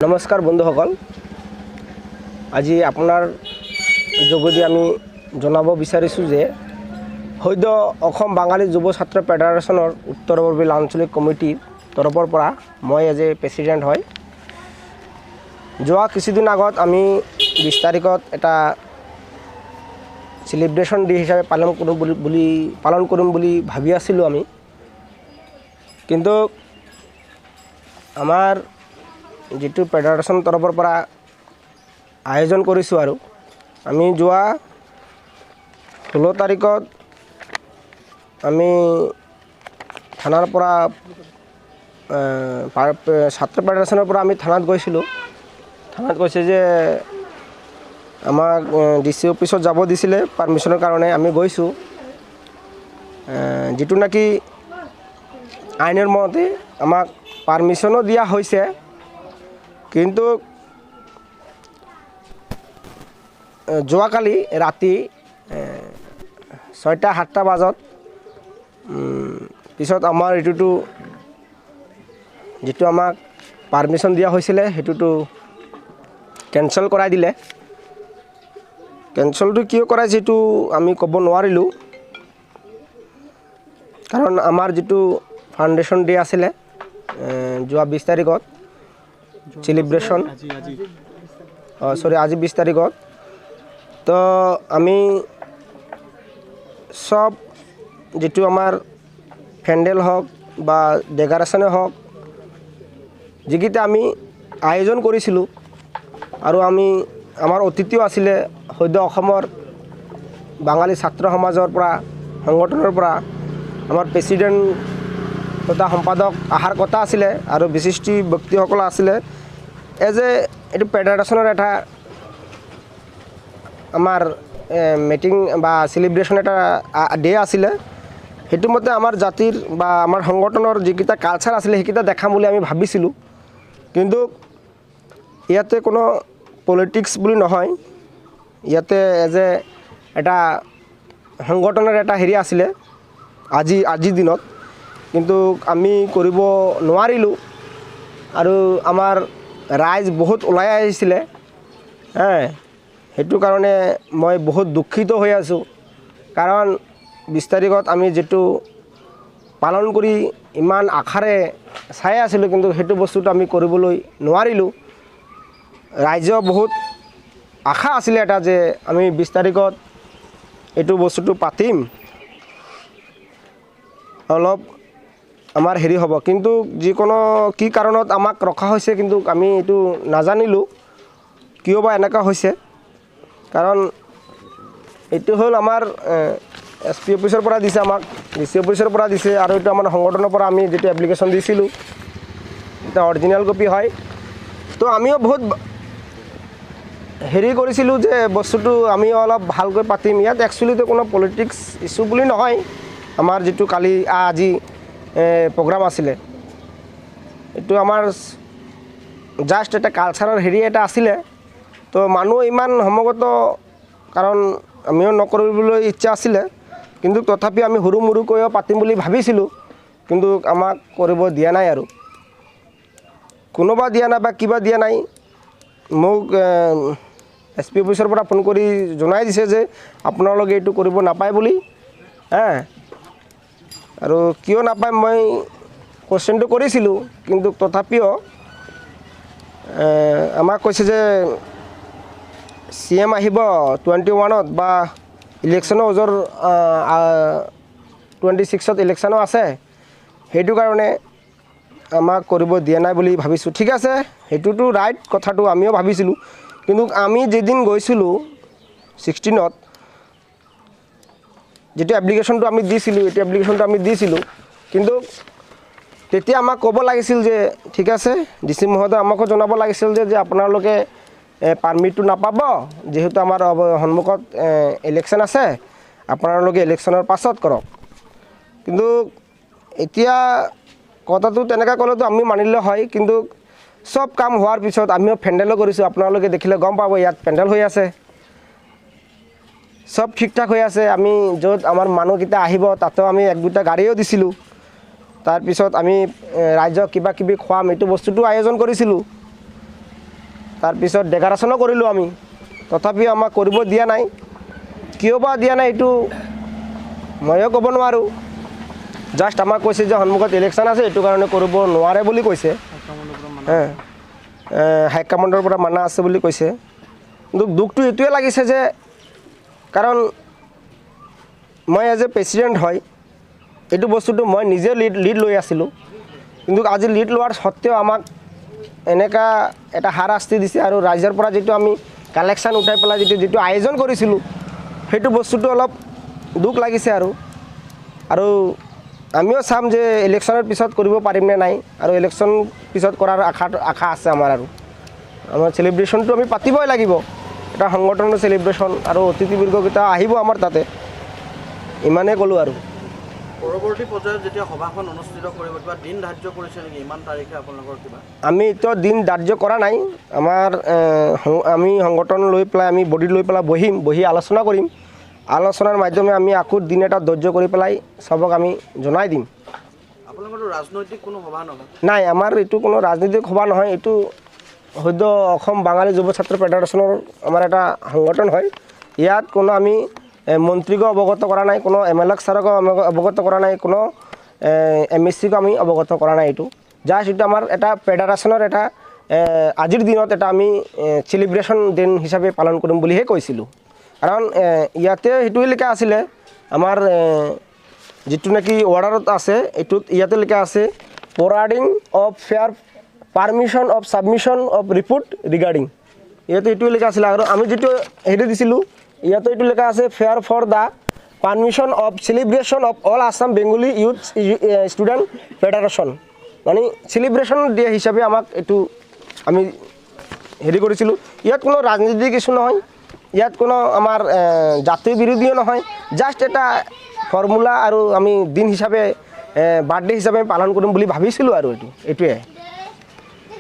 নমস্কাৰ বন্ধুসকল, আজি আপোনাৰ যোগেদি আমি জনাব বিচাৰিছোঁ যে সদ্য অসম বাঙালী যুৱ ছাত্ৰ ফেডাৰেশ্যনৰ উত্তৰ-পূৰ্বাঞ্চল আঞ্চলিক কমিটিৰ তৰফৰ পৰা মই এজ এ প্ৰেচিডেণ্ট হয়। যোৱা কিছুদিন আগত আমি 20 তাৰিখত এটা সেলিব্ৰেশ্যন ডে হিচাপে পালন কৰিম বুলি ভাবি আছিলোঁ আমি, কিন্তু আমাৰ যিটো ফেডাৰেশ্যন তৰফৰ পৰা আয়োজন কৰিছোঁ আৰু আমি যোৱা 16 তাৰিখত আমি থানাৰ পৰা ছাত্ৰ ফেডাৰেশ্যনৰ পৰা আমি থানাত গৈছিলোঁ। থানাত কৈছে যে আমাক DC অফিচত যাব দিছিলে পাৰ্মিশ্যনৰ কাৰণে। আমি গৈছোঁ, যিটো নেকি আইনৰ মতে আমাক পাৰ্মিশ্যনো দিয়া হৈছে, কিন্তু যোৱাকালি ৰাতি 6টা-7টা বজাত পিছত আমাৰ যিটো আমাক পাৰ্মিশ্যন দিয়া হৈছিলে সেইটোতো কেঞ্চেল কৰাই দিলে। কেঞ্চেলটো কিয় কৰাইছে সেইটো আমি ক'ব নোৱাৰিলোঁ, কাৰণ আমাৰ যিটো ফাউণ্ডেশ্যন ডে আছিলে যোৱা 20 তাৰিখত সেলিব্ৰেশ্যন, আজি 20 তাৰিখত, তো আমি সব যিটো আমাৰ পেণ্ডেল হওক বা ডেক'ৰেশ্যনে হওক যিকেইটা আমি আয়োজন কৰিছিলোঁ, আৰু আমাৰ অতিথিও আছিলে সদ্য অসমৰ বাঙালী ছাত্ৰ সমাজৰ পৰা সংগঠনৰ পৰা আমাৰ প্ৰেচিডেণ্ট তথা সম্পাদক অহাৰ কথা আছিলে, আৰু বিশিষ্ট ব্যক্তিসকল আছিলে। এইটো ফেডাৰেশ্যনৰ এটা আমাৰ মিটিং বা সেলিব্ৰেশ্যন এটা ডে আছিলে। সেইটো মতে আমাৰ জাতিৰ বা আমাৰ সংগঠনৰ যিকেইটা কালচাৰ আছিলে সেইকেইটা দেখাম বুলি আমি ভাবিছিলোঁ, কিন্তু ইয়াতে কোনো পলিটিক্স বুলি নহয়, ইয়াতে এটা সংগঠনৰ এটা হেৰি আছিলে আজিৰ দিনত, কিন্তু আমি কৰিব নোৱাৰিলোঁ। আৰু আমাৰ ৰাইজ বহুত ওলাই আহিছিলে, সেইটো কাৰণে মই বহুত দুখিত হৈ আছোঁ, কাৰণ 20 তাৰিখত আমি যিটো পালন কৰি ইমান আশাৰে চাই আছিলোঁ, কিন্তু সেইটো বস্তুটো আমি কৰিবলৈ নোৱাৰিলোঁ। ৰাইজৰ বহুত আশা আছিলে এটা যে আমি 20 তাৰিখত এইটো বস্তুটো পাতিম, অলপ আমাৰ হেৰি হ'ব, কিন্তু যিকোনো কি কাৰণত আমাক ৰখা হৈছে, কিন্তু আমি এইটো নাজানিলোঁ কিয় বা এনেকুৱা হৈছে। কাৰণ এইটো হ'ল আমাৰ SP অফিচৰ পৰা দিছে, আমাক DC অফিচৰ পৰা দিছে, আৰু এইটো আমাৰ সংগঠনৰ পৰা আমি যিটো এপ্লিকেশ্যন দিছিলোঁ এটা অৰিজিনেল কপি হয়। তো আমিও বহুত হেৰি কৰিছিলোঁ যে বস্তুটো আমি অলপ ভালকৈ পাতিম। ইয়াত একচুৱেলিটো কোনো পলিটিক্স ইছ্যু বুলি নহয়। আমাৰ যিটো আজি প্ৰগ্ৰাম আছিলে, এইটো আমাৰ জাষ্ট এটা কালচাৰৰ হেৰি এটা আছিলে। তো মানুহ ইমান সমাগত, কাৰণ আমিও নকৰিবলৈ ইচ্ছা আছিলে, কিন্তু তথাপি আমি সৰু মৰুকৈও পাতিম বুলি ভাবিছিলোঁ, কিন্তু আমাক কৰিব দিয়া নাই। আৰু কোনোবা দিয়া নাই বা কিবা দিয়া নাই, মোক SP অফিচৰ পৰা ফোন কৰি জনাই দিছে যে আপোনালোকে এইটো কৰিব নাপায় বুলি। আৰু কিয় নাপায় মই কুৱেশ্যনটো কৰিছিলোঁ, কিন্তু তথাপিও আমাক কৈছে যে CM আহিব 21ত, বা ইলেকশ্যনো 26ত ইলেকশ্যনো আছে, সেইটো কাৰণে আমাক কৰিব দিয়া নাই বুলি ভাবিছোঁ। ঠিক আছে, সেইটোতো ৰাইট কথাটো আমিও ভাবিছিলোঁ, কিন্তু আমি যেদিন গৈছিলোঁ 16ত যিটো এপ্লিকেশ্যনটো আমি দিছিলোঁ, কিন্তু তেতিয়া আমাক ক'ব লাগিছিল যে ঠিক আছে, DC মহোদয় আমাকো জনাব লাগিছিল যে আপোনালোকে পাৰ্মিটটো নাপাব, যিহেতু আমাৰ সন্মুখত ইলেকশ্যন আছে, আপোনালোকে ইলেকশ্যনৰ পাছত কৰক। কিন্তু এতিয়া কথাটো তেনেকৈ ক'লেতো আমি মানিলে হয়, কিন্তু সব কাম হোৱাৰ পিছত আমিও পেণ্ডেলো কৰিছোঁ। আপোনালোকে দেখিলে গম পাব, ইয়াত পেণ্ডেল হৈ আছে, সব ঠিক ঠাক হৈ আছে। আমি য'ত আমাৰ মানুহকেইটা আহিব তাতেও আমি 1-2টা গাড়ীও দিছিলোঁ। তাৰপিছত আমি ৰাইজক কিবা কিবি খোৱাম এইটো বস্তুটো আয়োজন কৰিছিলোঁ, তাৰপিছত ডেকাৰেশ্যনো কৰিলোঁ আমি, তথাপিও আমাক কৰিব দিয়া নাই। কিয় বা দিয়া নাই এইটো ময়ো ক'ব নোৱাৰোঁ। জাষ্ট আমাক কৈছে যে সন্মুখত ইলেকশ্যন আছে, এইটো কাৰণে কৰিব নোৱাৰে বুলি কৈছে। হাইকমাণ্ডৰ পৰা মানা আছে বুলি কৈছে। কিন্তু দুখটো এইটোৱে লাগিছে যে কাৰণ মই এজ এ প্ৰেচিডেণ্ট হয়, এইটো বস্তুটো মই নিজে লিড লৈ আছিলোঁ। কিন্তু আজি লিড লোৱাৰ সত্ত্বেও আমাক এনেকুৱা এটা হাৰাশাস্তি দিছে। আৰু ৰাইজৰ পৰা যিটো আমি কালেকশ্যন উঠাই পেলাই যিটো আয়োজন কৰিছিলোঁ, সেইটো বস্তুটো অলপ দুখ লাগিছে। আৰু আমিও চাম যে ইলেকশ্যনৰ পিছত কৰিব পাৰিম নে নাই। আৰু ইলেকশ্যন পিছত কৰাৰ আশা আছে আমাৰ। আৰু আমাৰ চেলিব্ৰেশ্যনটো আমি পাতিবই লাগিব, এটা সংগঠনৰ চেলিব্ৰেশ্যন। আৰু অতিথিবৰ্গকেইটা আহিব আমাৰ তাতে, ইমানেই ক'লোঁ। আৰু পৰৱৰ্তী পৰ্যায়ত যেতিয়া সভাখন অনুষ্ঠিত কৰিব, কিবা দিন ধাৰ্য কৰিছে নেকি? ইমান তাৰিখে আপোনালোকৰ কিবা? আমি এতিয়া দিন ধাৰ্য কৰা নাই। আমাৰ আমি সংগঠন লৈ পেলাই, আমি বডি লৈ পেলাই বহি আলোচনা কৰিম। আলোচনাৰ মাধ্যমে আমি আকৌ দিন এটা ধাৰ্য কৰি পেলাই চবক আমি জনাই দিম। আপোনালোকৰ ৰাজনৈতিক কোনো সভা নহয়? নাই, আমাৰ এইটো কোনো ৰাজনৈতিক সভা নহয়। এইটো সদ্য অসম বাঙালী যুৱ ছাত্ৰ ফেডাৰেশ্যনৰ আমাৰ এটা সংগঠন হয়। ইয়াত কোনো আমি মন্ত্ৰীকো অৱগত কৰা নাই, কোনো MLA ছাৰকো অৱগত কৰা নাই, কোনো MSCকো আমি অৱগত কৰা নাই। এইটো জাষ্ট এইটো আমাৰ এটা ফেডাৰেশ্যনৰ এটা আজিৰ দিনত এটা আমি চেলিব্ৰেশ্যন দিন হিচাপে পালন কৰিম বুলিহে কৈছিলোঁ। কাৰণ ইয়াতে সেইটোৱে লিখা আছিলে, আমাৰ যিটো নেকি অৰ্ডাৰত আছে, এইটোত ইয়াতে লিখা আছে forwarding of fair permission of submission of report regarding. ইয়াতে এইটোৱে লিখা আছিলে। আৰু আমি যিটো হেৰি দিছিলোঁ, ইয়াতে এইটো লিখা আছে fair for the permission of celebration of all Assam Bengali youth student federation. মানে চেলিব্ৰেশ্যন ডে হিচাপে আমাক এইটো আমি হেৰি কৰিছিলোঁ। ইয়াত কোনো ৰাজনীতিক ইছ্যু নহয়, ইয়াত কোনো আমাৰ জাতীয় বিৰোধীও নহয়। জাষ্ট এটা ফৰ্মুলা আৰু আমি দিন হিচাপে বাৰ্থডে হিচাপে পালন কৰিম বুলি ভাবিছিলোঁ। আৰু এইটোৱে